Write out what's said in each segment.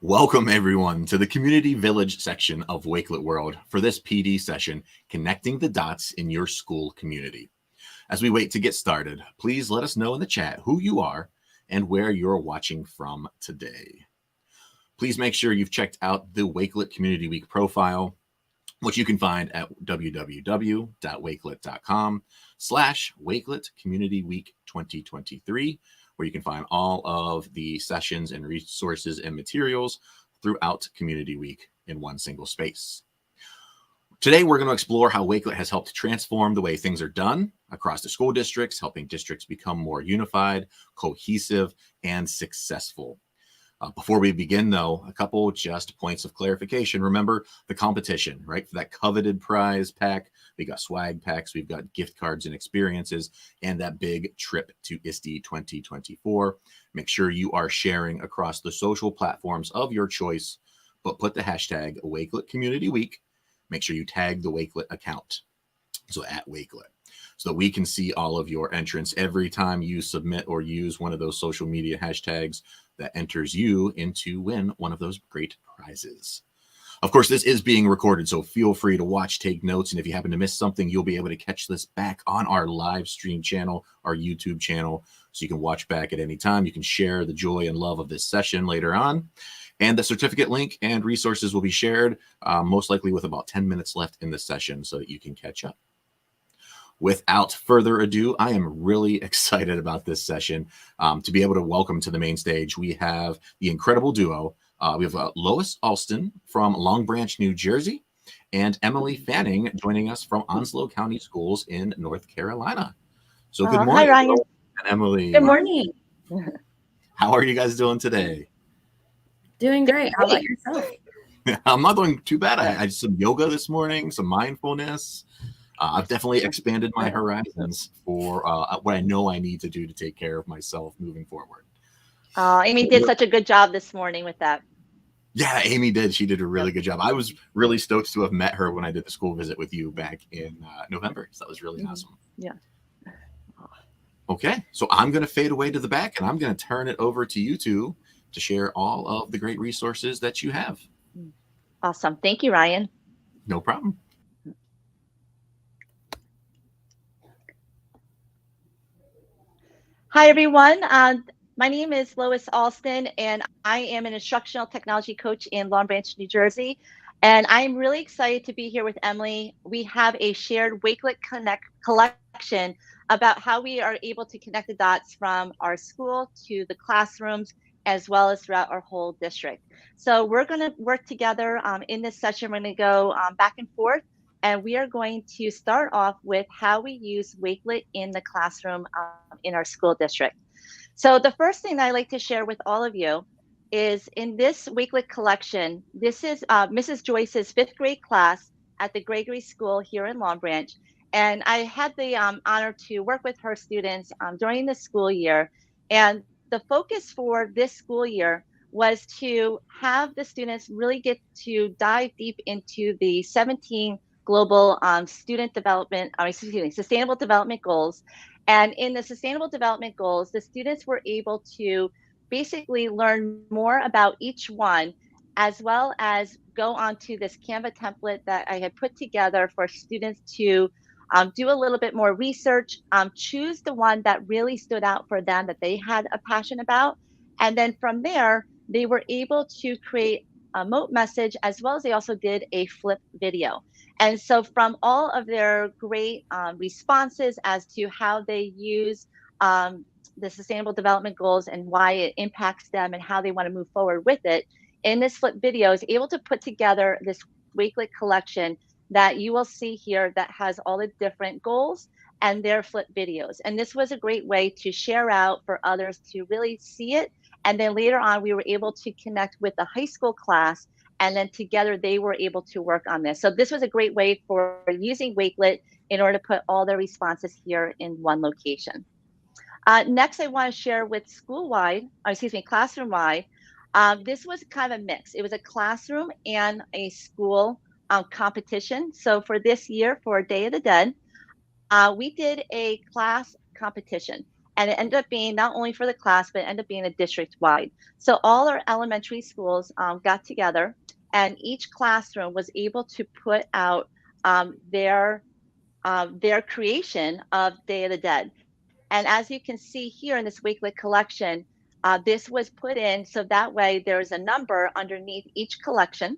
Welcome, everyone, to the Community Village section of Wakelet World for this PD session, Connecting the Dots in Your School Community. As we wait to get started, please let us know in the chat who you are and where you're watching from today. Please make sure you've checked out the Wakelet Community Week profile, which you can find at www.wakelet.com/Wakelet Community Week 2023, where you can find all of the sessions and resources and materials throughout Community Week in one single space. Today, we're going to explore how Wakelet has helped transform the way things are done across the school districts, helping districts become more unified, cohesive, and successful. Before we begin, though, a couple just points of clarification. Remember the competition, right? For that coveted prize pack, we got swag packs, we've got gift cards and experiences, and that big trip to ISTE 2024. Make sure you are sharing across the social platforms of your choice, but put the hashtag Wakelet Community Week. Make sure you tag the Wakelet account, so at Wakelet, so that we can see all of your entrants every time you submit or use one of those social media hashtags that enters you into win one of those great prizes. Of course, this is being recorded, so feel free to watch, take notes, and if you happen to miss something, you'll be able to catch this back on our live stream channel, our YouTube channel, so you can watch back at any time. You can share the joy and love of this session later on. And the certificate link and resources will be shared, most likely with about 10 minutes left in the session so that you can catch up. Without further ado, I am really excited about this session. To be able to welcome to the main stage, we have the incredible duo. We have Lois Alston from Long Branch, New Jersey, and Emily Fanning joining us from Onslow County Schools in North Carolina. So good morning, hi, Ryan. Lois and Emily. Good morning. How are you guys doing today? Doing great. How about yourself? I'm not doing too bad. I did some yoga this morning, some mindfulness. I've definitely expanded my horizons for what I know I need to do to take care of myself moving forward. Amy did such a good job this morning with that. Yeah, Amy did. She did a really good job. I was really stoked to have met her when I did the school visit with you back in November. So that was really awesome. Yeah. Okay, so I'm going to fade away to the back, and I'm going to turn it over to you two to share all of the great resources that you have. Awesome. Thank you, Ryan. No problem. Hi, everyone. My name is Lois Alston, and I am an instructional technology coach in Long Branch, New Jersey. And I'm really excited to be here with Emily. We have a shared Wakelet Connect collection about how we are able to connect the dots from our school to the classrooms, as well as throughout our whole district. So we're going to work together in this session. We're going to go back and forth. And we are going to start off with how we use Wakelet in the classroom in our school district. So the first thing that I like to share with all of you is in this Wakelet collection, this is Mrs. Joyce's 5th grade class at the Gregory School here in Long Branch. And I had the honor to work with her students during the school year. And the focus for this school year was to have the students really get to dive deep into the 17 global student development, sustainable development goals. And in the sustainable development goals, the students were able to basically learn more about each one, as well as go onto this Canva template that I had put together for students to do a little bit more research, choose the one that really stood out for them that they had a passion about. And then from there, they were able to create a moat message, as well as they also did a flip video. And so from all of their great responses as to how they use the sustainable development goals and why it impacts them and how they want to move forward with it, in this flip video is able to put together this Wakelet collection that you will see here that has all the different goals and their flip videos. And this was a great way to share out for others to really see it. And then later on, we were able to connect with the high school class, and then together they were able to work on this. So this was a great way for using Wakelet in order to put all the responses here in one location. Next, I want to share with classroom-wide. This was kind of a mix. It was a classroom and a school competition. So for this year, for Day of the Dead, we did a class competition. And it ended up being not only for the class, but it ended up being a district wide. So all our elementary schools got together, and each classroom was able to put out their creation of Day of the Dead. And as you can see here in this Wakelet collection, this was put in so that way there's a number underneath each collection,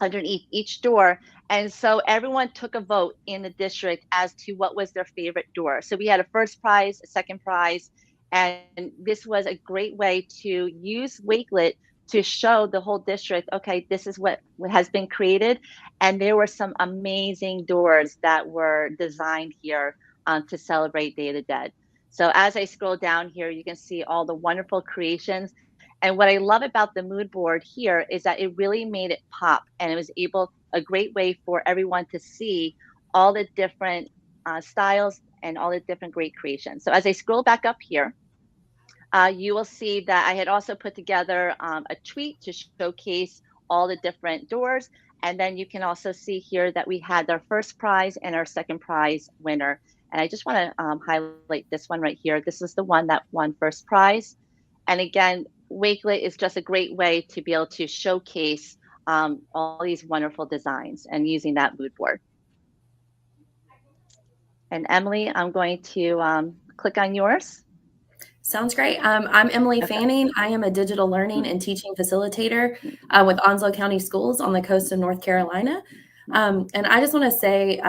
underneath each door. And so everyone took a vote in the district as to what was their favorite door. So we had a first prize, a second prize, and this was a great way to use Wakelet to show the whole district, okay, this is what has been created. And there were some amazing doors that were designed here to celebrate Day of the Dead. So as I scroll down here, you can see all the wonderful creations. And what I love about the mood board here is that it really made it pop, and it was a great way for everyone to see all the different styles and all the different great creations. So as I scroll back up here, you will see that I had also put together a tweet to showcase all the different doors. And then you can also see here that we had our first prize and our second prize winner. And I just want to highlight this one right here. This is the one that won first prize. And again, Wakelet is just a great way to be able to showcase all these wonderful designs and using that mood board. And Emily, I'm going to click on yours. Sounds great. I'm Emily Fanning. I am a digital learning and teaching facilitator with Onslow County Schools on the coast of North Carolina. And I just want to say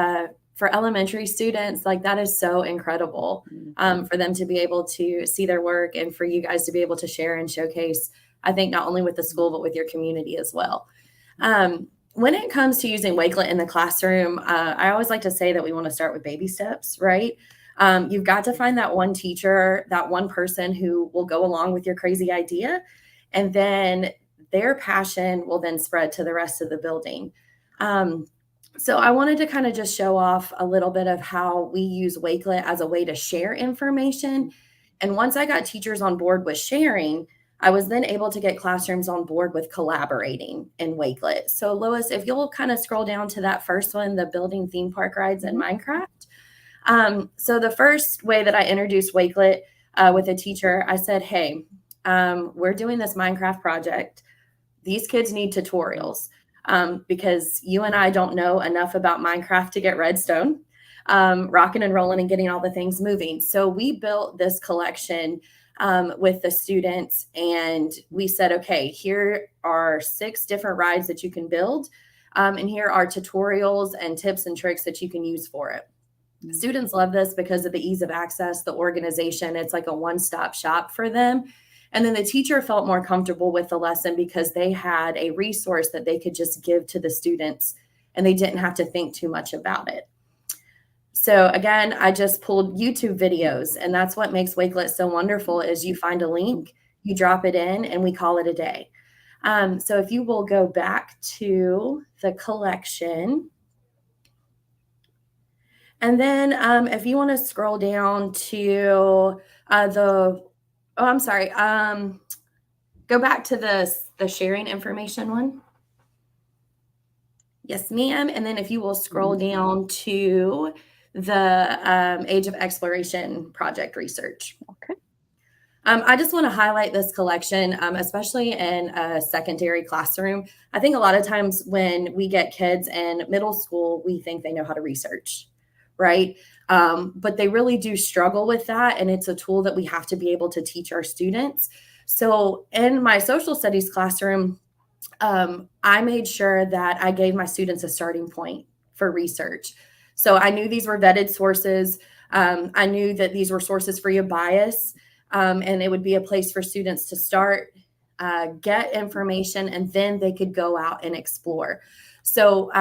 for elementary students, like that is so incredible for them to be able to see their work and for you guys to be able to share and showcase, I think, not only with the school, but with your community as well. When it comes to using Wakelet in the classroom, I always like to say that we want to start with baby steps, right? You've got to find that one teacher, that one person who will go along with your crazy idea, and then their passion will then spread to the rest of the building. So I wanted to kind of just show off a little bit of how we use Wakelet as a way to share information. And once I got teachers on board with sharing, I was then able to get classrooms on board with collaborating in Wakelet. So Lois, if you'll kind of scroll down to that first one, the building theme park rides in Minecraft. So the first way that I introduced Wakelet with a teacher, I said, hey, we're doing this Minecraft project. These kids need tutorials because you and I don't know enough about Minecraft to get redstone, rocking and rolling and getting all the things moving. So we built this collection with the students, and we said, okay, here are 6 different rides that you can build. And here are tutorials and tips and tricks that you can use for it. Students love this because of the ease of access, the organization. It's like a one-stop shop for them. And then the teacher felt more comfortable with the lesson because they had a resource that they could just give to the students and they didn't have to think too much about it. So again, I just pulled YouTube videos, and that's what makes Wakelet so wonderful is you find a link, you drop it in, and we call it a day. So if you will go back to the collection, and then if you want to scroll down to go back to the sharing information one. Yes, ma'am. And then if you will scroll down to the Age of Exploration project research. Okay. I just want to highlight this collection, especially in a secondary classroom. I think a lot of times when we get kids in middle school, we think they know how to research, right? But they really do struggle with that. And it's a tool that we have to be able to teach our students. So in my social studies classroom, I made sure that I gave my students a starting point for research. So I knew these were vetted sources. I knew that these were sources free of bias, and it would be a place for students to start, get information, and then they could go out and explore. So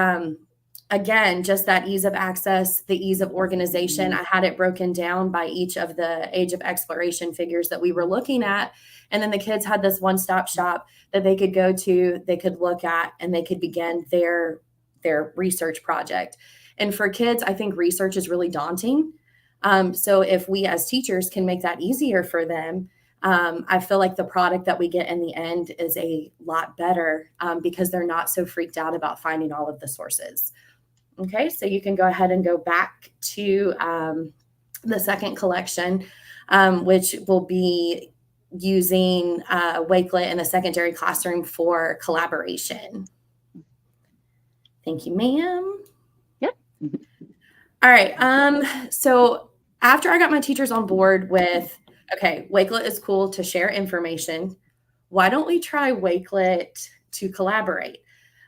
again, just that ease of access, the ease of organization. I had it broken down by each of the Age of Exploration figures that we were looking at. And then the kids had this one-stop shop that they could go to, they could look at, and they could begin their research project. And for kids, I think research is really daunting. So if we as teachers can make that easier for them, I feel like the product that we get in the end is a lot better because they're not so freaked out about finding all of the sources. Okay, so you can go ahead and go back to the second collection. which will be using Wakelet in the secondary classroom for collaboration. Thank you, ma'am. Yep. All right. So after I got my teachers on board with, okay, Wakelet is cool to share information. Why don't we try Wakelet to collaborate?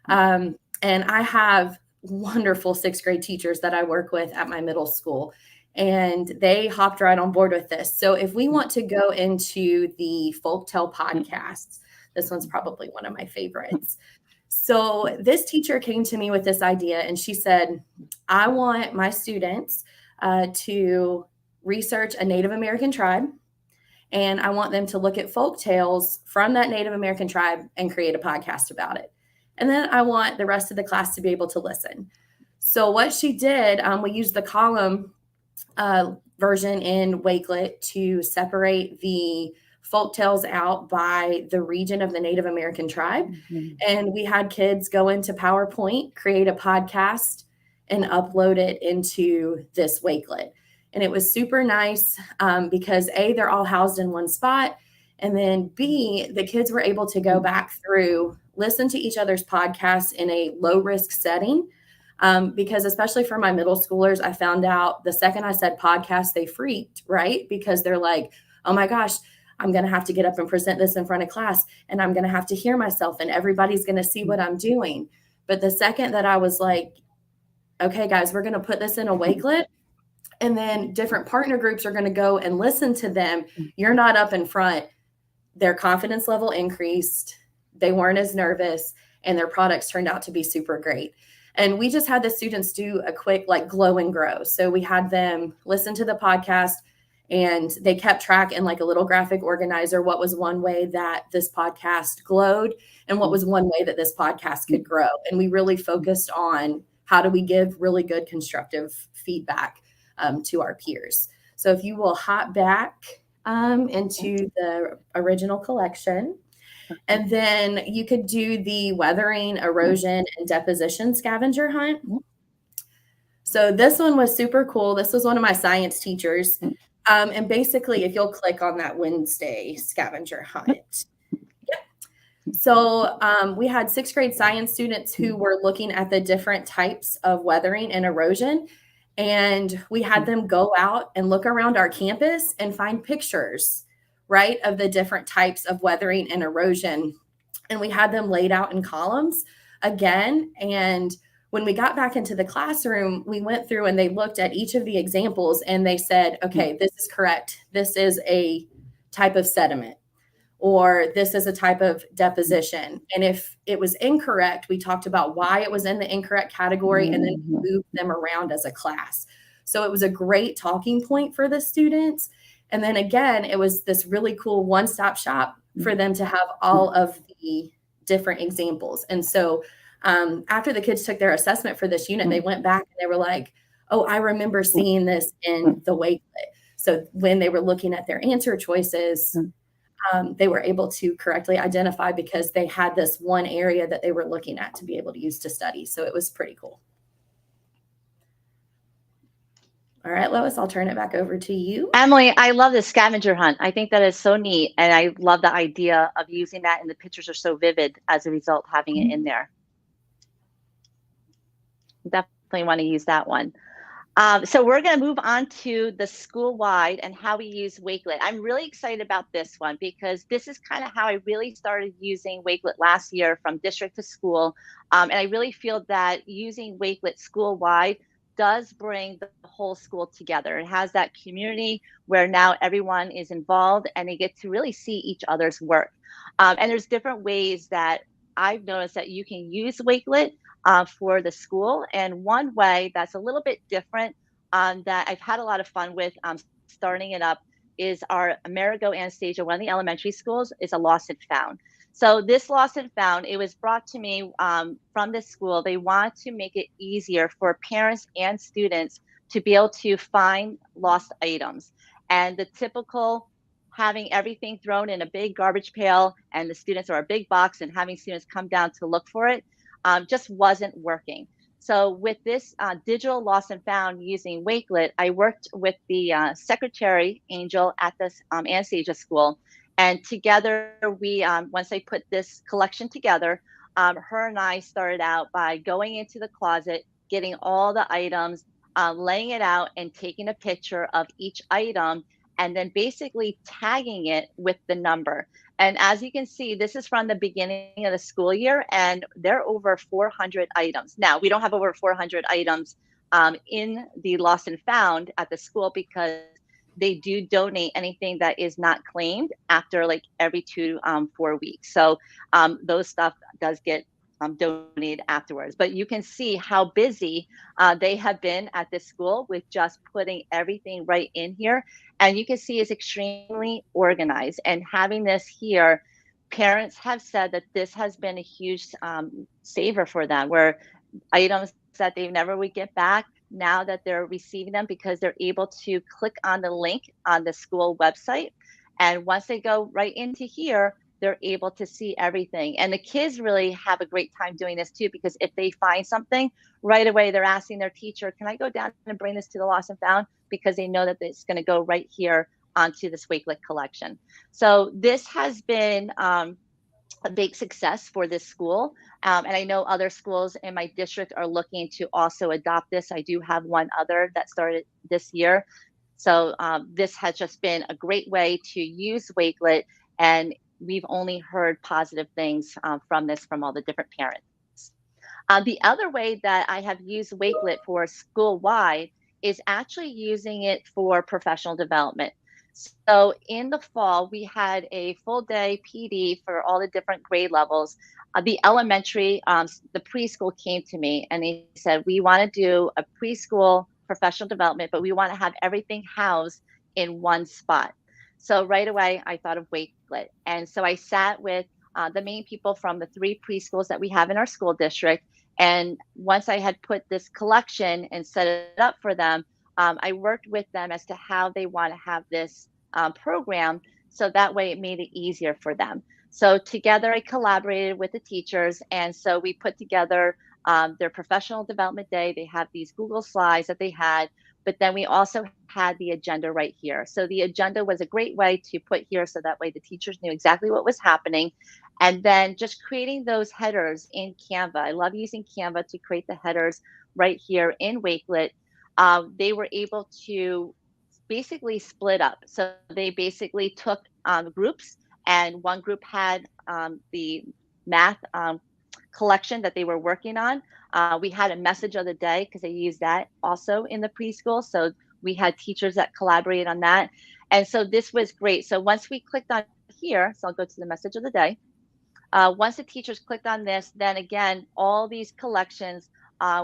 And I have wonderful sixth grade teachers that I work with at my middle school, and they hopped right on board with this. So if we want to go into the folktale podcasts, this one's probably one of my favorites. So this teacher came to me with this idea, and she said, I want my students to research a Native American tribe, and I want them to look at folk tales from that Native American tribe and create a podcast about it. And then I want the rest of the class to be able to listen. So what she did, we used the column version in Wakelet to separate the folk tales out by the region of the Native American tribe. And we had kids go into PowerPoint, create a podcast, and upload it into this Wakelet. And it was super nice because A, they're all housed in one spot. And then B, the kids were able to go back through, listen to each other's podcasts in a low risk setting. Because especially for my middle schoolers, I found out the second I said podcast, they freaked, right? Because they're like, oh my gosh, I'm going to have to get up and present this in front of class, and I'm going to have to hear myself, and everybody's going to see what I'm doing. But the second that I was like, okay, guys, we're going to put this in a Wakelet, and then different partner groups are going to go and listen to them. You're not up in front. Their confidence level increased. They weren't as nervous, and their products turned out to be super great. And we just had the students do a quick like glow and grow. So we had them listen to the podcast, and they kept track in like a little graphic organizer. What was one way that this podcast glowed, and what was one way that this podcast could grow? And we really focused on how do we give really good constructive feedback to our peers. So if you will hop back into the original collection, and then you could do the weathering, erosion, and deposition scavenger hunt. So this one was super cool. This was one of my science teachers. And basically, if you'll click on that Wednesday scavenger hunt. Yep. So we had sixth grade science students who were looking at the different types of weathering and erosion. And we had them go out and look around our campus and find pictures, right, of the different types of weathering and erosion. And we had them laid out in columns again. And when we got back into the classroom, we went through and they looked at each of the examples and they said, okay, this is correct. This is a type of sediment, or this is a type of deposition. And if it was incorrect, we talked about why it was in the incorrect category and then moved them around as a class. So it was a great talking point for the students. And then again, it was this really cool one-stop shop for them to have all of the different examples. And so after the kids took their assessment for this unit, they went back and they were like, oh, I remember seeing this in the Wakelet. So when they were looking at their answer choices, they were able to correctly identify because they had this one area that they were looking at to be able to use to study. So it was pretty cool. All right, Lois, I'll turn it back over to you. Emily, I love the scavenger hunt. I think that is so neat. And I love the idea of using that, and the pictures are so vivid as a result, having it in there. Definitely want to use that one. So we're going to move on to the school-wide and how we use Wakelet. I'm really excited about this one because this is kind of how I really started using Wakelet last year, from district to school. And I really feel that using Wakelet school-wide does bring the whole school together. It has that community where now everyone is involved and they get to really see each other's work. And there's different ways that I've noticed that you can use Wakelet for the school. And one way that's a little bit different that I've had a lot of fun with starting it up is our Amerigo Anastasia, one of the elementary schools, is a lost and found. So this lost and found, it was brought to me from this school. They want to make it easier for parents and students to be able to find lost items. And the typical having everything thrown in a big garbage pail and the students, or a big box, and having students come down to look for it just wasn't working. So with this digital lost and found using Wakelet, I worked with the secretary, Angel, at this Anastasia school. And together we, once I put this collection together, her and I started out by going into the closet, getting all the items, laying it out and taking a picture of each item, and then basically tagging it with the number. And as you can see, this is from the beginning of the school year, and there are over 400 items. Now, we don't have over 400 items in the lost and found at the school because they do donate anything that is not claimed after like every 4 weeks. So those stuff does get donated afterwards. But you can see how busy they have been at this school with just putting everything right in here. And you can see it's extremely organized. And having this here, parents have said that this has been a huge saver for them, where items that they never would get back, now that they're receiving them because they're able to click on the link on the school website. And once they go right into here, they're able to see everything. And the kids really have a great time doing this too, because if they find something right away, they're asking their teacher, can I go down and bring this to the lost and found? Because they know that it's going to go right here onto this Wakelet collection. So this has been a big success for this school. And I know other schools in my district are looking to also adopt this. I do have one other that started this year. So this has just been a great way to use Wakelet, and we've only heard positive things from this from all the different parents. The other way that I have used Wakelet for school-wide is actually using it for professional development. So in the fall, we had a full day PD for all the different grade levels. The elementary, the preschool came to me and they said, we want to do a preschool professional development, but we want to have everything housed in one spot. So right away, I thought of Wakelet. And so I sat with the main people from the 3 preschools that we have in our school district. And once I had put this collection and set it up for them, I worked with them as to how they want to have this program. So that way it made it easier for them. So together I collaborated with the teachers. And so we put together their professional development day. They have these Google slides that they had, but then we also had the agenda right here. So the agenda was a great way to put here so that way the teachers knew exactly what was happening. And then just creating those headers in Canva. I love using Canva to create the headers right here in Wakelet. They were able to basically split up. So they basically took groups, and one group had the math collection that they were working on. We had a message of the day because they used that also in the preschool. So we had teachers that collaborated on that. And so this was great. So once we clicked on here, so I'll go to the message of the day. Once the teachers clicked on this, then again, all these collections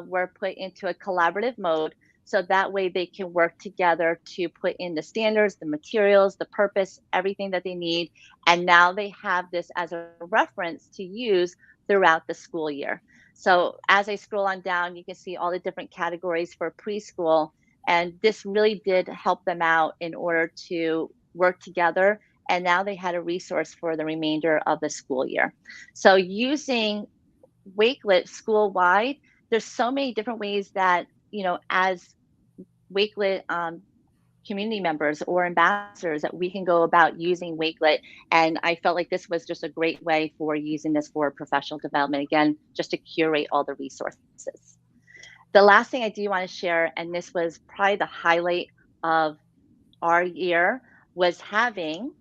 were put into a collaborative mode. So that way they can work together to put in the standards, the materials, the purpose, everything that they need. And now they have this as a reference to use throughout the school year. So as I scroll on down, you can see all the different categories for preschool. And this really did help them out in order to work together. And now they had a resource for the remainder of the school year. So using Wakelet school-wide, there's so many different ways that, you know, as Wakelet community members or ambassadors, that we can go about using Wakelet. And I felt like this was just a great way for using this for professional development, again, just to curate all the resources. The last thing I do want to share, and this was probably the highlight of our year, was having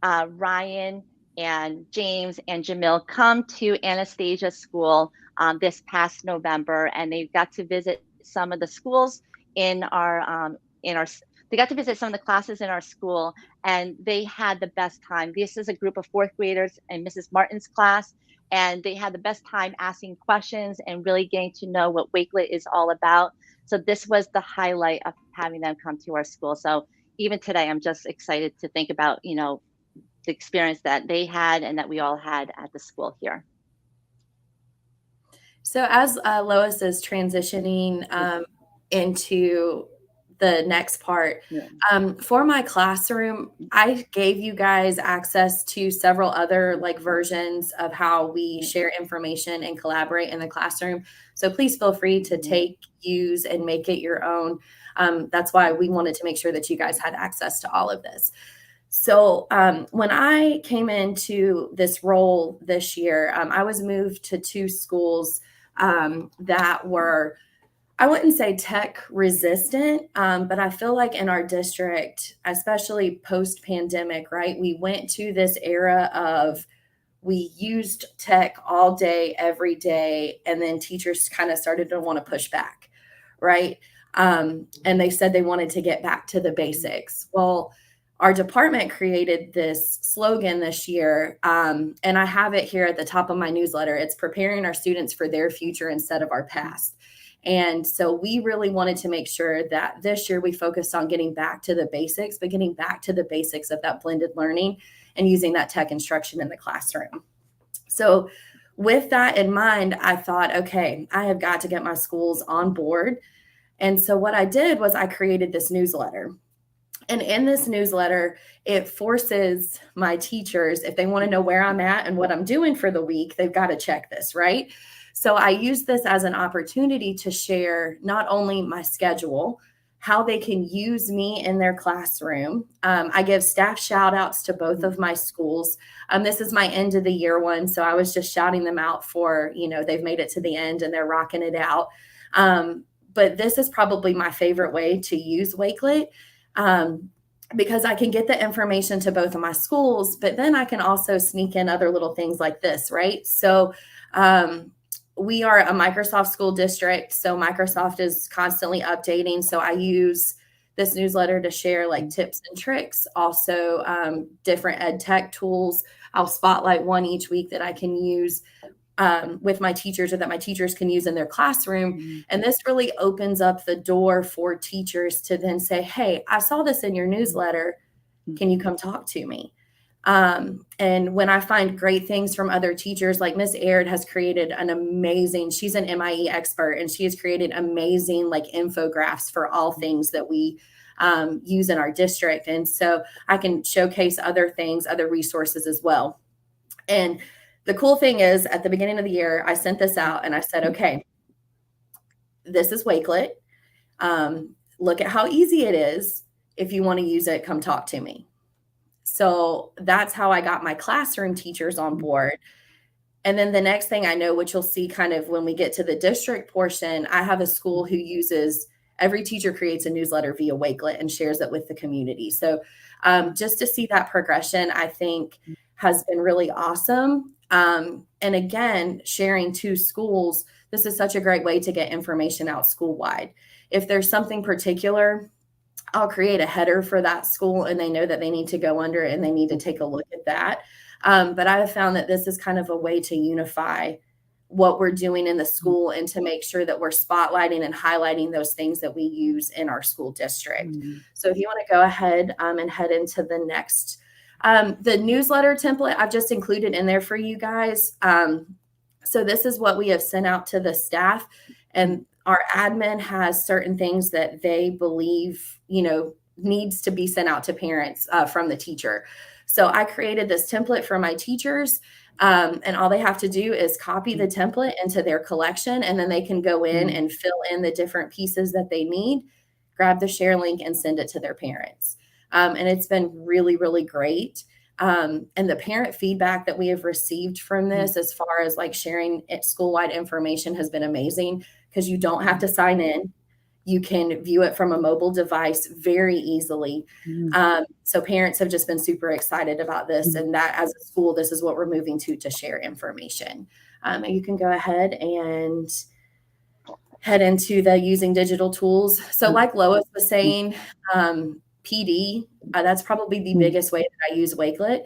Ryan and James and Jamil come to Anastasia School this past November, and they got to visit some of the schools in our they got to visit some of the classes in our school, and they had the best time. This is a group of 4th graders in Mrs. Martin's class, and they had the best time asking questions and really getting to know what Wakelet is all about. So this was the highlight of having them come to our school. So even today, I'm just excited to think about, you know, the experience that they had and that we all had at the school here. So as Lois is transitioning into the next part. Yeah. For my classroom, I gave you guys access to several other like versions of how we share information and collaborate in the classroom. So please feel free to take, use, and make it your own. That's why we wanted to make sure that you guys had access to all of this. So when I came into this role this year, I was moved to 2 schools that were, I wouldn't say tech resistant, but I feel like in our district, especially post-pandemic, right, we went to this era of we used tech all day, every day, and then teachers kind of started to want to push back, right? And they said they wanted to get back to the basics. Well, our department created this slogan this year, and I have it here at the top of my newsletter. It's preparing our students for their future instead of our past. And so we really wanted to make sure that this year we focused on getting back to the basics, but getting back to the basics of that blended learning and using that tech instruction in the classroom. So with that in mind, I thought, okay, I have got to get my schools on board. And so what I did was I created this newsletter. And in this newsletter, it forces my teachers, if they want to know where I'm at and what I'm doing for the week, they've got to check this, right? So I use this as an opportunity to share not only my schedule, how they can use me in their classroom. I give staff shout outs to both of my schools. This is my end of the year one. So I was just shouting them out for, they've made it to the end and they're rocking it out. But this is probably my favorite way to use Wakelet. Because I can get the information to both of my schools, but then I can also sneak in other little things like this, right? So we are a Microsoft school district, so Microsoft is constantly updating. So I use this newsletter to share like tips and tricks, also different ed tech tools. I'll spotlight one each week that I can use with my teachers or that my teachers can use in their classroom. And this really opens up the door for teachers to then say, hey, I saw this in your newsletter. Can you come talk to me? And when I find great things from other teachers, like Miss Aird has created an amazing, she's an MIE expert, and she has created amazing like infographics for all things that we use in our district. And so I can showcase other things, other resources as well. And the cool thing is at the beginning of the year, I sent this out and I said, okay, this is Wakelet. Look at how easy it is. If you want to use it, come talk to me. So that's how I got my classroom teachers on board. And then the next thing I know, which you'll see kind of when we get to the district portion, I have a school who uses, every teacher creates a newsletter via Wakelet and shares it with the community. So just to see that progression, I think has been really awesome. And again, sharing 2 schools, this is such a great way to get information out school-wide. If there's something particular, I'll create a header for that school and they know that they need to go under it and they need to take a look at that. But I have found that this is kind of a way to unify what we're doing in the school and to make sure that we're spotlighting and highlighting those things that we use in our school district. So if you want to go ahead and head into the next the newsletter template I've just included in there for you guys. So this is what we have sent out to the staff, and our admin has certain things that they believe, needs to be sent out to parents from the teacher. So I created this template for my teachers, and all they have to do is copy the template into their collection, and then they can go in and fill in the different pieces that they need, grab the share link and send it to their parents. And it's been really, really great. And the parent feedback that we have received from this, as far as like sharing school-wide information, has been amazing because you don't have to sign in. You can view it from a mobile device very easily. So parents have just been super excited about this, and that as a school, this is what we're moving to share information. And you can go ahead and head into the using digital tools. So like Lois was saying, PD, that's probably the biggest way that I use Wakelet.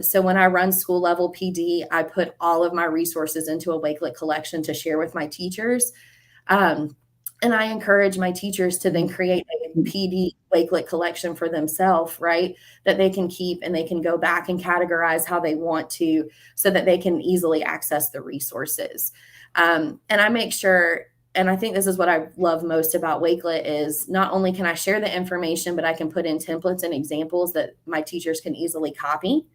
So when I run school level PD, I put all of my resources into a Wakelet collection to share with my teachers. And I encourage my teachers to then create a PD Wakelet collection for themselves, right? That they can keep and they can go back and categorize how they want to so that they can easily access the resources. And I make sure, and I think this is what I love most about Wakelet is not only can I share the information, but I can put in templates and examples that my teachers can easily copy,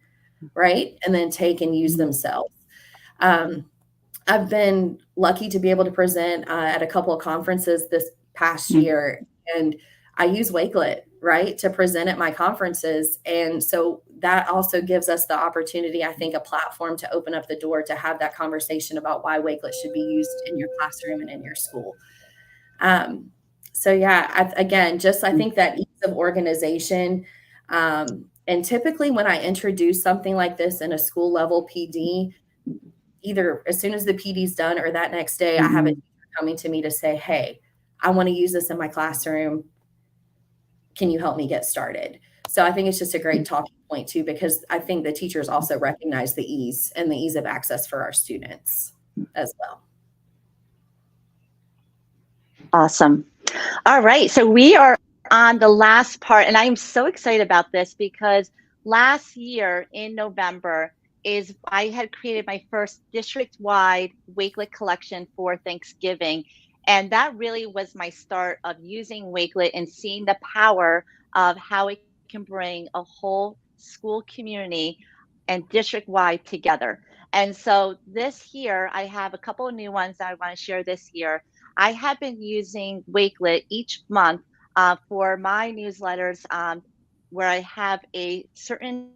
right? And then take and use themselves. I've been lucky to be able to present at a couple of conferences this past year, and I use Wakelet, right, to present at my conferences. And so that also gives us the opportunity, I think, a platform to open up the door to have that conversation about why Wakelet should be used in your classroom and in your school. So yeah, I think that ease of organization. And typically when I introduce something like this in a school level PD, either as soon as the PD's done or that next day, I have a teacher coming to me to say, hey, I want to use this in my classroom. Can you help me get started? So I think it's just a great talking point too, because I think the teachers also recognize the ease of access for our students as well. Awesome. All right. So we are on the last part, and I'm so excited about this because last year in November I had created my first district-wide Wakelet collection for Thanksgiving. And that really was my start of using Wakelet and seeing the power of how it can bring a whole school community and district-wide together. And so this year, I have a couple of new ones that I want to share this year. I have been using Wakelet each month for my newsletters where I have a certain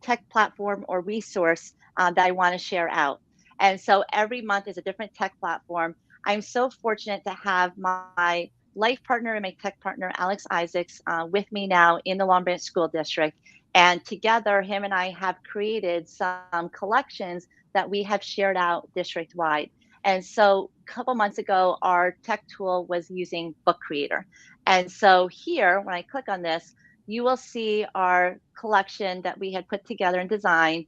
tech platform or resource that I want to share out. And so every month is a different tech platform. I'm so fortunate to have my life partner and my tech partner, Alex Isaacs, with me now in the Long Branch School District. And together, him and I have created some collections that we have shared out district-wide. And so a couple months ago, our tech tool was using Book Creator. And so here, when I click on this, you will see our collection that we had put together and designed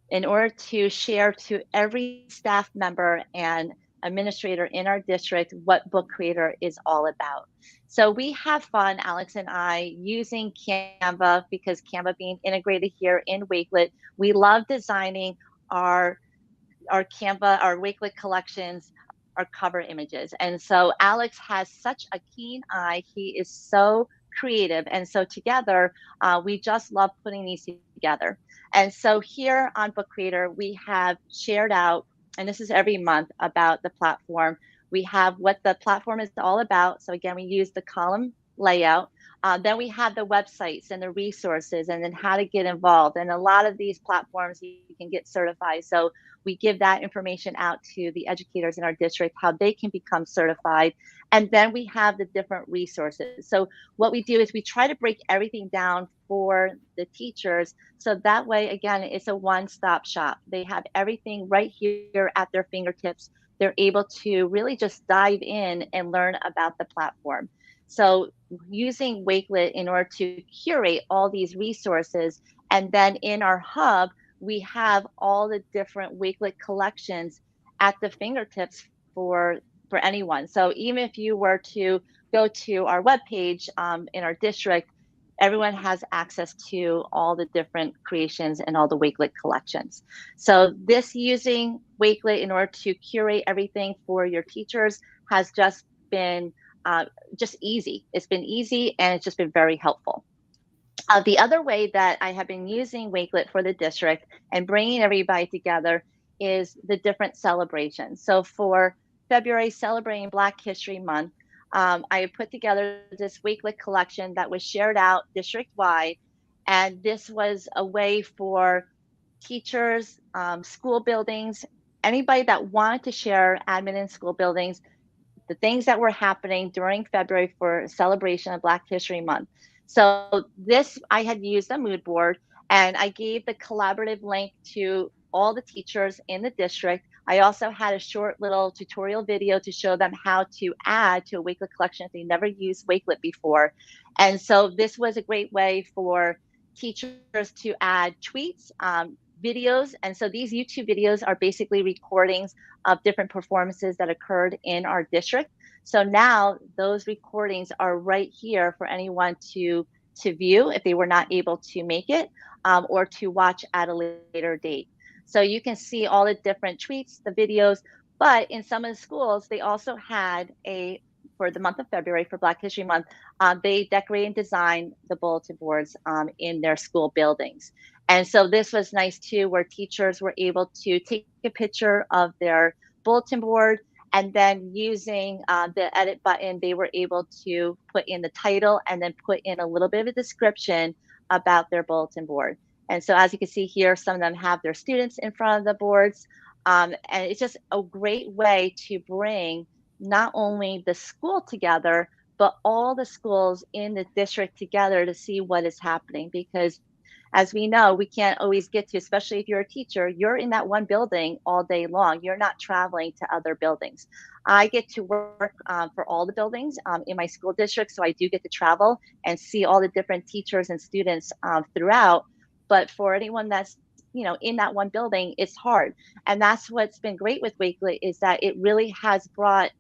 in order to share to every staff member and administrator in our district what Book Creator is all about. So we have fun, Alex and I, using Canva because Canva being integrated here in Wakelet. We love designing our Canva, our Wakelet collections, our cover images. And so Alex has such a keen eye. He is so creative. And so together, we just love putting these together. And so here on Book Creator, we have shared out, and this is every month, about the platform. We have what the platform is all about. So again, we use the column layout. Then we have the websites and the resources and then how to get involved. And a lot of these platforms, you can get certified. So we give that information out to the educators in our district, how they can become certified. And then we have the different resources. So what we do is we try to break everything down for the teachers. So that way, again, it's a one-stop shop. They have everything right here at their fingertips. They're able to really just dive in and learn about the platform. So using Wakelet in order to curate all these resources, and then in our hub, we have all the different Wakelet collections at the fingertips for anyone. So even if you were to go to our webpage in our district, everyone has access to all the different creations and all the Wakelet collections. So this using Wakelet in order to curate everything for your teachers has just been just easy. It's been easy and it's just been very helpful. The other way that I have been using Wakelet for the district and bringing everybody together is the different celebrations. So for February, celebrating Black History Month, I put together this Wakelet collection that was shared out district-wide. And this was a way for teachers, school buildings, anybody that wanted to share admin in school buildings, the things that were happening during February for celebration of Black History Month. So this, I had used a mood board and I gave the collaborative link to all the teachers in the district. I also had a short little tutorial video to show them how to add to a Wakelet collection if they never used Wakelet before. And so this was a great way for teachers to add tweets, videos. And so these YouTube videos are basically recordings of different performances that occurred in our district. So now those recordings are right here for anyone to view if they were not able to make it or to watch at a later date. So you can see all the different tweets, the videos. But in some of the schools, they also had for the month of February, for Black History Month, they decorate and design the bulletin boards in their school buildings. And so this was nice too, where teachers were able to take a picture of their bulletin board, and then using the edit button, they were able to put in the title and then put in a little bit of a description about their bulletin board. And so as you can see here, some of them have their students in front of the boards. And it's just a great way to bring not only the school together, but all the schools in the district together to see what is happening. Because as we know, we can't always get to, especially if you're a teacher, you're in that one building all day long. You're not traveling to other buildings. I get to work for all the buildings in my school district. So I do get to travel and see all the different teachers and students throughout. But for anyone that's in that one building, it's hard. And that's what's been great with Wakelet, is that it really has brought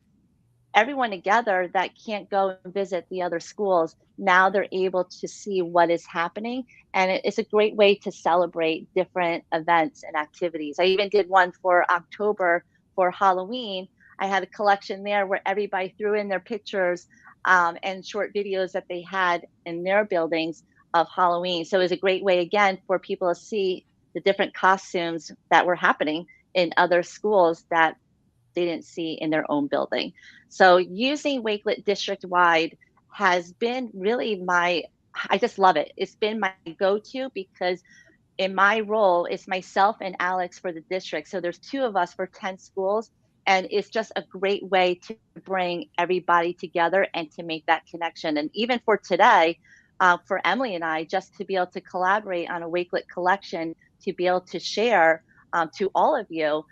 everyone together that can't go and visit the other schools. Now they're able to see what is happening. And it's a great way to celebrate different events and activities. I even did one for October for Halloween. I had a collection there where everybody threw in their pictures and short videos that they had in their buildings of Halloween. So it was a great way, again, for people to see the different costumes that were happening in other schools that they didn't see in their own building. So using Wakelet district-wide has been really I just love it. It's been my go-to, because in my role, it's myself and Alex for the district. So there's 2 of us for 10 schools. And it's just a great way to bring everybody together and to make that connection. And even for today, for Emily and I, just to be able to collaborate on a Wakelet collection, to be able to share to all of you,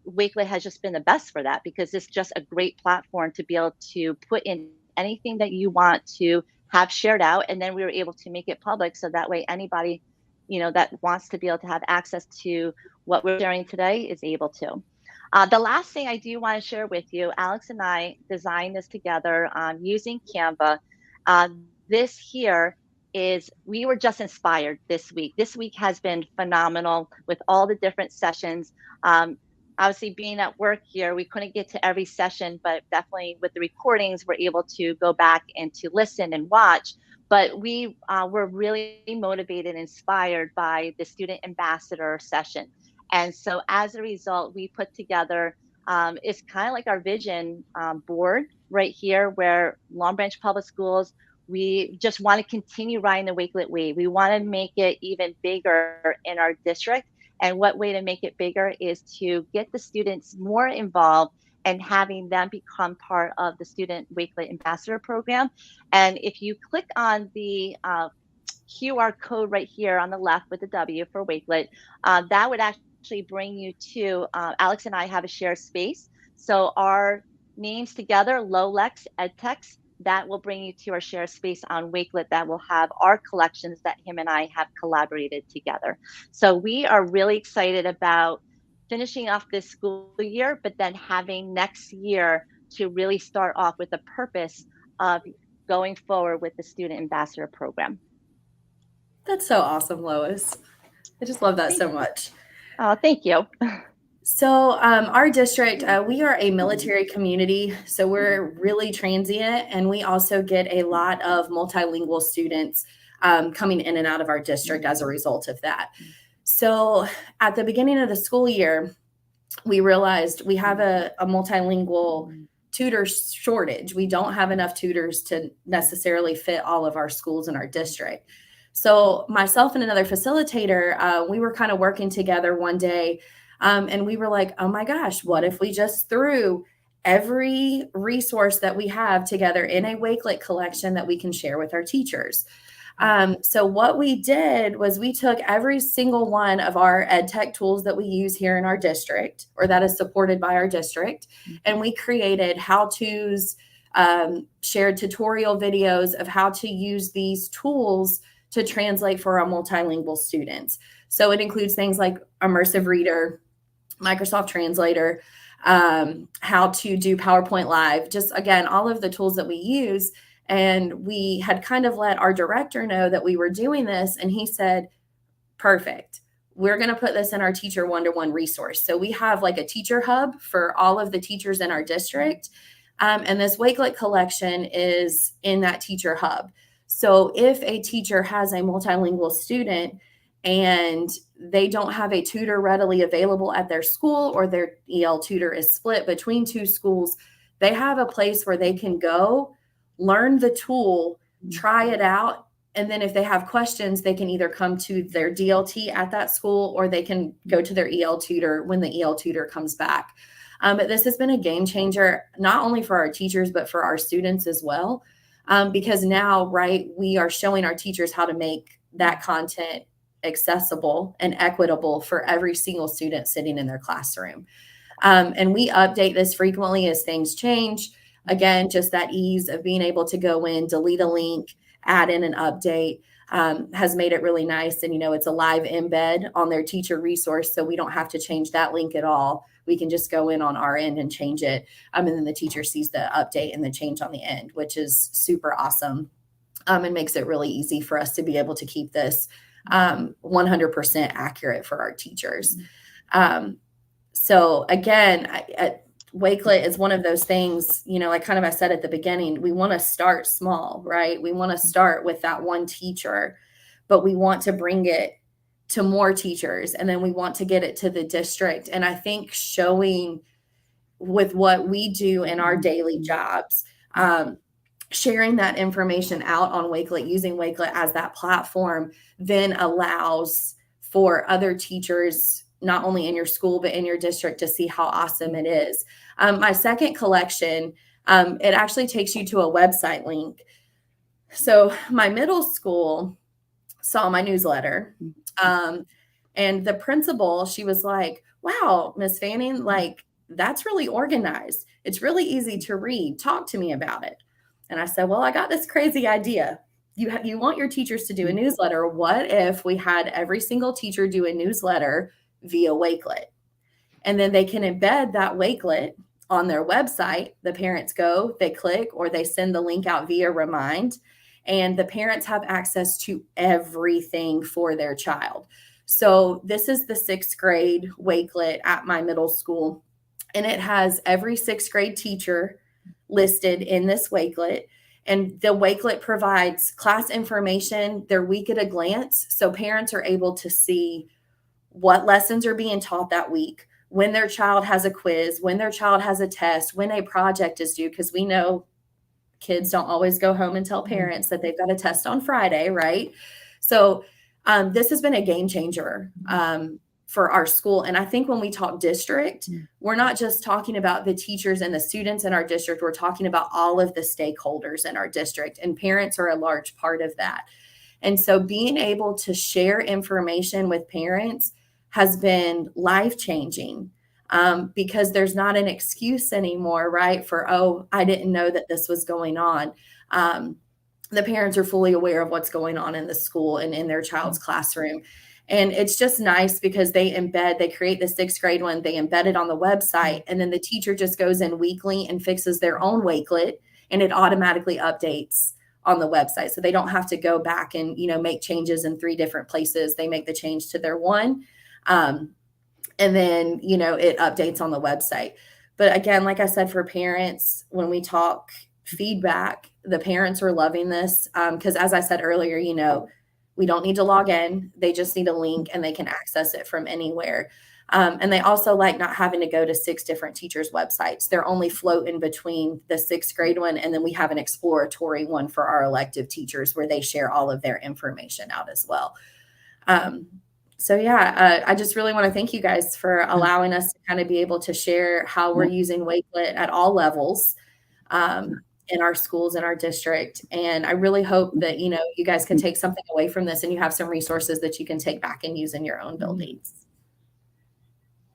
Wakelet has just been the best for that, because it's just a great platform to be able to put in anything that you want to have shared out. And then we were able to make it public, so that way anybody, that wants to be able to have access to what we're sharing today is able to. The last thing I do want to share with you, Alex and I designed this together using Canva. This here we were just inspired this week. This week has been phenomenal with all the different sessions. Obviously, being at work here, we couldn't get to every session, but definitely with the recordings, we're able to go back and to listen and watch. But we were really motivated and inspired by the student ambassador session. And so as a result, we put together, it's kind of like our vision board right here, where Long Branch Public Schools, we just want to continue riding the Wakelet wave. We want to make it even bigger in our district. And what way to make it bigger is to get the students more involved and having them become part of the Student Wakelet Ambassador Program. And if you click on the QR code right here on the left with the W for Wakelet, that would actually bring you to, Alex and I have a shared space. So our names together, Lolex EdTechs, that will bring you to our shared space on Wakelet that will have our collections that him and I have collaborated together. So we are really excited about finishing off this school year, but then having next year to really start off with the purpose of going forward with the Student Ambassador Program. That's so awesome, Lois. I just love that so much. Oh, thank you. So our district, we are a military community, so we're really transient, and we also get a lot of multilingual students coming in and out of our district as a result of that. So at the beginning of the school year, we realized we have a multilingual tutor shortage. We don't have enough tutors to necessarily fit all of our schools in our district. So myself and another facilitator, we were kind of working together one day. And we were like, oh my gosh, what if we just threw every resource that we have together in a Wakelet collection that we can share with our teachers? So what we did was we took every single one of our ed tech tools that we use here in our district, or that is supported by our district, and we created how-tos, shared tutorial videos of how to use these tools to translate for our multilingual students. So it includes things like Immersive Reader, Microsoft Translator, how to do PowerPoint Live, just again, all of the tools that we use. And we had kind of let our director know that we were doing this. And he said, perfect. we're going to put this in our teacher one-to-one resource. So we have like a teacher hub for all of the teachers in our district. And this Wakelet collection is in that teacher hub. So if a teacher has a multilingual student and they don't have a tutor readily available at their school, or their EL tutor is split between two schools, they have a place where they can go, learn the tool, try it out. And then if they have questions, they can either come to their DLT at that school, or they can go to their EL tutor when the EL tutor comes back. But this has been a game changer, not only for our teachers, but for our students as well. Because now, right, we are showing our teachers how to make that content accessible and equitable for every single student sitting in their classroom. And we update this frequently as things change. Again, just that ease of being able to go in, delete a link, add in an update has made it really nice. And, it's a live embed on their teacher resource. So we don't have to change that link at all. We can just go in on our end and change it. And then the teacher sees the update and the change on the end, which is super awesome. And makes it really easy for us to be able to keep this 100% accurate for our teachers. So again, Wakelet is one of those things, like I said at the beginning, we want to start small, right? We want to start with that one teacher, but we want to bring it to more teachers, and then we want to get it to the district. And I think showing with what we do in our daily jobs, sharing that information out on Wakelet, using Wakelet as that platform, then allows for other teachers, not only in your school, but in your district, to see how awesome it is. My second collection, it actually takes you to a website link. So my middle school saw my newsletter. And the principal, she was like, wow, Miss Fanning, like, that's really organized. It's really easy to read. Talk to me about it. And I said, well, I got this crazy idea. You want your teachers to do a newsletter. What if we had every single teacher do a newsletter via Wakelet? And then they can embed that Wakelet on their website. The parents go, they click, or they send the link out via Remind. And the parents have access to everything for their child. So this is the 6th grade Wakelet at my middle school. And it has every 6th grade teacher listed in this Wakelet. And the Wakelet provides class information, their week at a glance. So parents are able to see what lessons are being taught that week, when their child has a quiz, when their child has a test, when a project is due, because we know kids don't always go home and tell parents that they've got a test on Friday, right? So this has been a game changer for our school. And I think when we talk district, we're not just talking about the teachers and the students in our district. We're talking about all of the stakeholders in our district, and parents are a large part of that. And so being able to share information with parents has been life-changing. Because there's not an excuse anymore, right? For, oh, I didn't know that this was going on. The parents are fully aware of what's going on in the school and in their child's classroom. And it's just nice because they create the 6th grade one, they embed it on the website, and then the teacher just goes in weekly and fixes their own Wakelet, and it automatically updates on the website. So they don't have to go back and, make changes in 3 different places. They make the change to their one. And then, it updates on the website. But again, like I said, for parents, when we talk feedback, the parents are loving this. Because as I said earlier, we don't need to log in. They just need a link and they can access it from anywhere. And they also like not having to go to 6 different teachers' websites. They're only floating between the 6th grade one, and then we have an exploratory one for our elective teachers where they share all of their information out as well. So yeah, I just really want to thank you guys for allowing us to kind of be able to share how we're using Wakelet at all levels in our schools, in our district. And I really hope that, you guys can take something away from this and you have some resources that you can take back and use in your own buildings.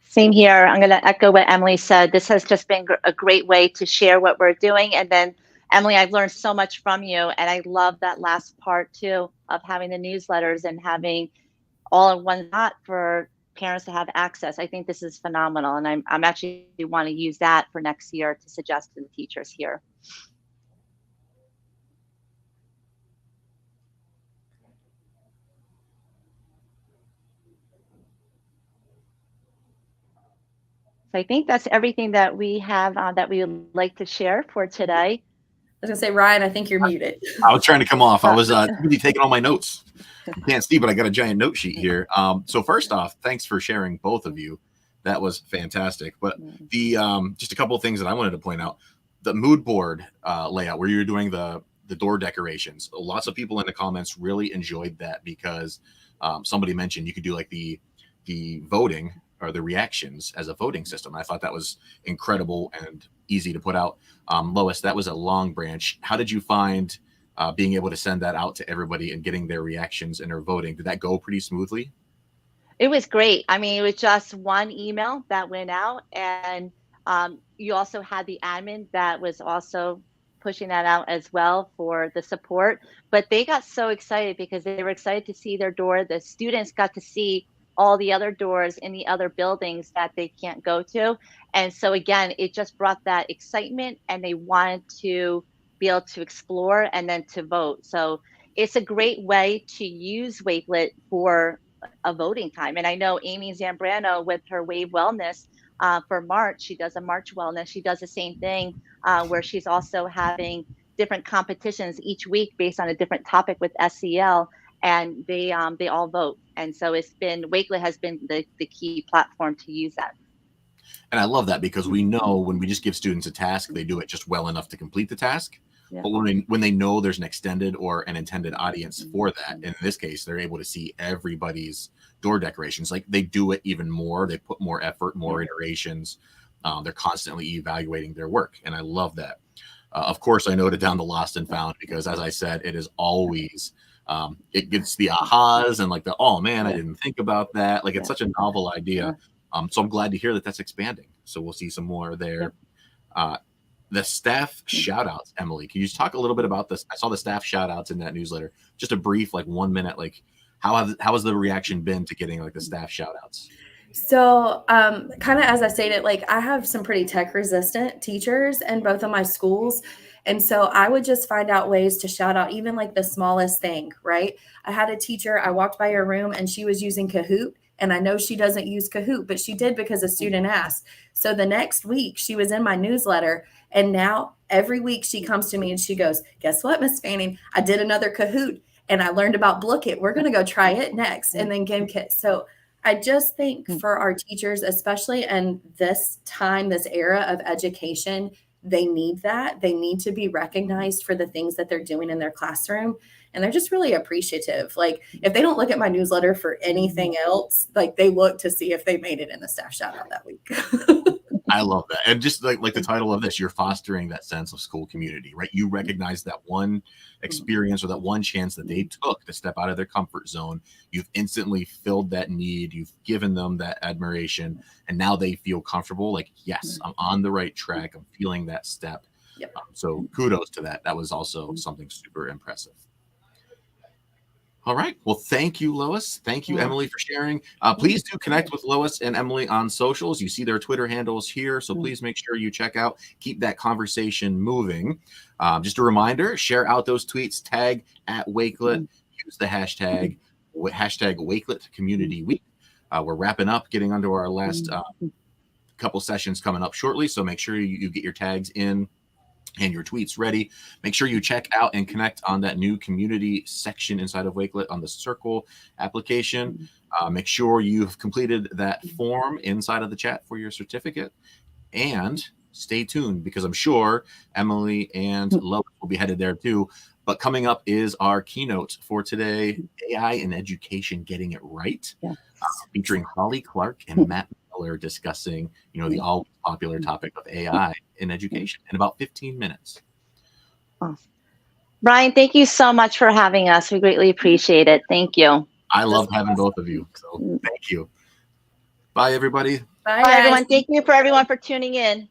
Same here. I'm going to echo what Emily said. This has just been a great way to share what we're doing. And then, Emily, I've learned so much from you. And I love that last part, too, of having the newsletters and having all in one spot for parents to have access. I think this is phenomenal. And I'm actually want to use that for next year to suggest to the teachers here. So I think that's everything that we have that we would like to share for today. I was gonna say, Ryan, I think you're muted. I was trying to come off. I was really taking all my notes. You can't see, but I got a giant note sheet here. So first off, thanks for sharing, both of you. That was fantastic. But the just a couple of things that I wanted to point out. The mood board layout where you're doing the door decorations. Lots of people in the comments really enjoyed that because somebody mentioned you could do like the voting or the reactions as a voting system. I thought that was incredible and easy to put out. Lois, that was a long branch. How did you find being able to send that out to everybody and getting their reactions and their voting? Did that go pretty smoothly? It was great. I mean, it was just one email that went out, and you also had the admin that was also pushing that out as well for the support. But they got so excited because they were excited to see their door. The students got to see all the other doors in the other buildings that they can't go to. And so again, it just brought that excitement, and they wanted to be able to explore and then to vote. So it's a great way to use Wakelet for a voting time. And I know Amy Zambrano with her Wave Wellness for March, she does a March Wellness. She does the same thing where she's also having different competitions each week based on a different topic with SEL, and they all vote. And so it's been, Wakelet has been the key platform to use that. And I love that because we know when we just give students a task, they do it just well enough to complete the task. Yeah. But when they know there's an extended or an intended audience for that, and in this case, they're able to see everybody's door decorations. Like, they do it even more. They put more effort, more iterations. They're constantly evaluating their work. And I love that. Of course, I noted down the lost and found because, as I said, it is always, it gets the ahas and like the, oh man, I didn't think about that. Like, it's such a novel idea. So I'm glad to hear that that's expanding. So we'll see some more there. The staff shout outs, Emily, can you just talk a little bit about this? I saw the staff shout outs in that newsletter. Just a brief, like 1 minute, like how has the reaction been to getting like the staff shout outs? So kind of as I stated, like I have some pretty tech resistant teachers in both of my schools. And so I would just find out ways to shout out even like the smallest thing, right? I had a teacher, I walked by her room and she was using Kahoot. And I know she doesn't use Kahoot, but she did because a student asked. So the next week she was in my newsletter, and now every week she comes to me and she goes, guess what, Miss Fanning? I did another Kahoot and I learned about Blookit. We're going to go try it next. And then GameKit. So I just think for our teachers, especially in this time, this era of education, they need that. They need to be recognized for the things that they're doing in their classroom. And they're just really appreciative. Like, if they don't look at my newsletter for anything else, like they look to see if they made it in the staff shout out that week. I love that. And just like the title of this, you're fostering that sense of school community, right? You recognize that one experience or that one chance that they took to step out of their comfort zone. You've instantly filled that need. You've given them that admiration. And now they feel comfortable. Like, yes, I'm on the right track. I'm feeling that step. Yep. So kudos to that. That was also something super impressive. All right. Well, thank you, Lois. Thank you, Emily, for sharing. Please do connect with Lois and Emily on socials. You see their Twitter handles here, so please make sure you check out, keep that conversation moving. Just a reminder, share out those tweets, tag at Wakelet, use the hashtag Wakelet Community Week. We're wrapping up, getting onto our last couple sessions coming up shortly, so make sure you get your tags in and your tweets ready. Make sure you check out and connect on that new community section inside of Wakelet on the Circle application. Make sure you've completed that form inside of the chat for your certificate, and stay tuned because I'm sure Emily and Lois will be headed there too. But coming up is our keynote for today, AI in Education, Getting It Right, featuring Holly Clark and Matt Miller discussing, the all popular topic of AI in education in about 15 minutes. Awesome. Ryan, thank you so much for having us. We greatly appreciate it. Thank you. I love having both of you. So thank you. Bye, everybody. Bye, everyone. Thank you for everyone for tuning in.